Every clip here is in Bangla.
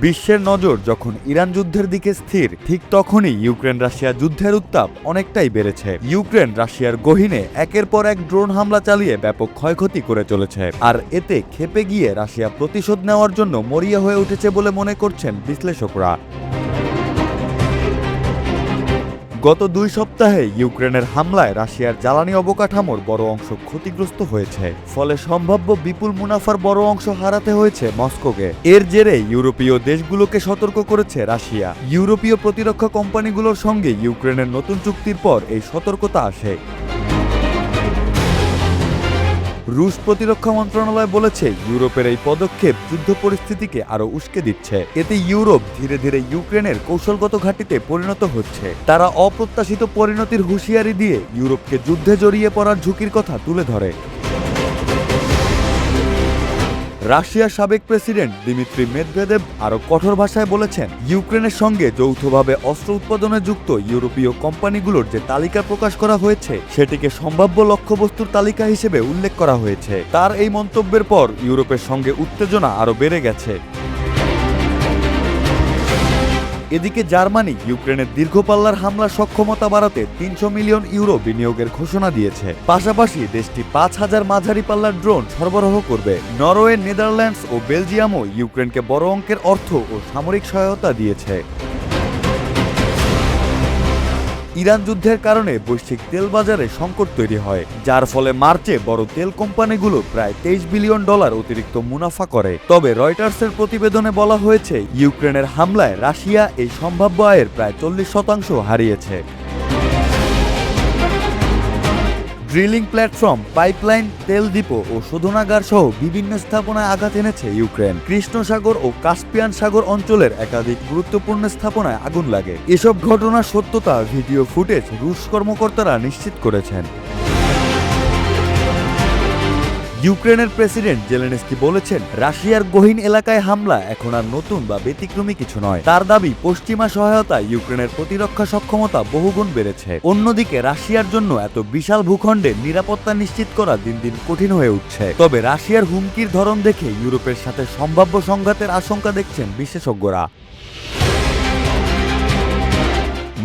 বিশ্বের নজর যখন ইরান যুদ্ধের দিকে স্থির, ঠিক তখনই ইউক্রেন রাশিয়া যুদ্ধের উত্তাপ অনেকটাই বেড়েছে। ইউক্রেন রাশিয়ার গহীনে একের পর এক ড্রোন হামলা চালিয়ে ব্যাপক ক্ষয়ক্ষতি করে চলেছে, আর এতে ক্ষেপে গিয়ে রাশিয়া প্রতিশোধ নেওয়ার জন্য মরিয়া হয়ে উঠেছে বলে মনে করছেন বিশ্লেষকরা। গত 2 সপ্তাহে ইউক্রেনের হামলায় রাশিয়ার জ্বালানি অবকাঠামোর বড় অংশ ক্ষতিগ্রস্ত হয়েছে, ফলে সম্ভাব্য বিপুল মুনাফার বড় অংশ হারাতে হয়েছে মস্কোকে। এর জেরে ইউরোপীয় দেশগুলোকে সতর্ক করেছে রাশিয়া। ইউরোপীয় প্রতিরক্ষা কোম্পানিগুলোর সঙ্গে ইউক্রেনের নতুন চুক্তির পর এই সতর্কতা আসে। রুশ প্রতিরক্ষা মন্ত্রণালয় বলেছে, ইউরোপের এই পদক্ষেপ যুদ্ধ পরিস্থিতিকে আরও উস্কে দিচ্ছে। এতে ইউরোপ ধীরে ধীরে ইউক্রেনের কৌশলগত ঘাঁটিতে পরিণত হচ্ছে। তারা অপ্রত্যাশিত পরিণতির হুঁশিয়ারি দিয়ে ইউরোপকে যুদ্ধে জড়িয়ে পড়ার ঝুঁকির কথা তুলে ধরে। রাশিয়ার সাবেক প্রেসিডেন্ট দিমিত্রি মেদভেদেভ আরও কঠোর ভাষায় বলেছেন, ইউক্রেনের সঙ্গে যৌথভাবে অস্ত্র উৎপাদনে যুক্ত ইউরোপীয় কোম্পানিগুলোর যে তালিকা প্রকাশ করা হয়েছে সেটিকে সম্ভাব্য লক্ষ্যবস্তুর তালিকা হিসেবে উল্লেখ করা হয়েছে। তার এই মন্তব্যের পর ইউরোপের সঙ্গে উত্তেজনা আরও বেড়ে গেছে। এদিকে জার্মানি ইউক্রেনের দীর্ঘপাল্লার হামলার সক্ষমতা বাড়াতে 300 মিলিয়ন ইউরো বিনিয়োগের ঘোষণা দিয়েছে। পাশাপাশি দেশটি 5000 মাঝারি পাল্লার ড্রোন সরবরাহ করবে। নরওয়ে, নেদারল্যান্ডস ও বেলজিয়ামও ইউক্রেনকে বড় অঙ্কের অর্থ ও সামরিক সহায়তা দিয়েছে। ইরান যুদ্ধের কারণে বৈশ্বিক তেল বাজারে সংকট তৈরি হয়, যার ফলে মার্চে বড় তেল কোম্পানিগুলো প্রায় $23 বিলিয়ন অতিরিক্ত মুনাফা করে। তবে রয়টার্সের প্রতিবেদনে বলা হয়েছে, ইউক্রেনের হামলায় রাশিয়া এই সম্ভাব্য আয়ের প্রায় 40% হারিয়েছে। ড্রিলিং প্ল্যাটফর্ম, পাইপলাইন, তেল ডিপো ও শোধনাগার সহ বিভিন্ন স্থাপনায় আঘাত এনেছে ইউক্রেন। কৃষ্ণ সাগর ও কাস্পিয়ান সাগর অঞ্চলের একাধিক গুরুত্বপূর্ণ স্থাপনায় আগুন লাগে। এসব ঘটনার সত্যতা ভিডিও ফুটেজ রুশ কর্মকর্তারা নিশ্চিত করেছেন। ইউক্রেনের প্রেসিডেন্ট জেলেনস্কি বলেছেন, রাশিয়ার গহীন এলাকায় হামলা এখন আর নতুন বা ব্যতিক্রমী কিছু নয়। তার দাবি, পশ্চিমা সহায়তায় ইউক্রেনের প্রতিরক্ষা সক্ষমতা বহুগুণ বেড়েছে। অন্যদিকে রাশিয়ার জন্য এত বিশাল ভূখণ্ডে নিরাপত্তা নিশ্চিত করা দিন দিন কঠিন হয়ে উঠছে। তবে রাশিয়ার হুমকির ধরন দেখে ইউরোপের সাথে সম্ভাব্য সংঘাতের আশঙ্কা দেখছেন বিশেষজ্ঞরা।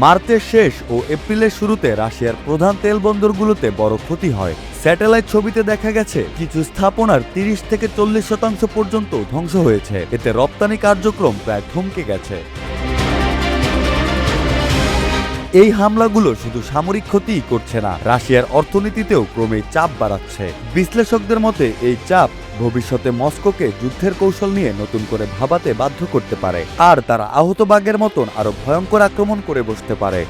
মার্চের শেষ ও এপ্রিলের শুরুতে রাশিয়ার প্রধান তেল বন্দরগুলোতে বড় ক্ষতি হয়। স্যাটেলাইট ছবিতে দেখা গেছে, কিছু স্থাপনার 30 থেকে 40% পর্যন্ত ধ্বংস হয়েছে। এতে রপ্তানি কার্যক্রম প্রায় থমকে গেছে। এই হামলাগুলো শুধু সামরিক ক্ষতিই করছে না, রাশিয়ার অর্থনীতিতেও ক্রমেই চাপ বাড়াচ্ছে। বিশ্লেষকদের মতে এই চাপ ভবিষ্যতে মস্কোকে যুদ্ধের কৌশল নিয়ে নতুন করে ভাবাতে বাধ্য করতে পারে, আর তারা আহত বাঘের মতন আরো ভয়ঙ্কর আক্রমণ করে বসতে পারে।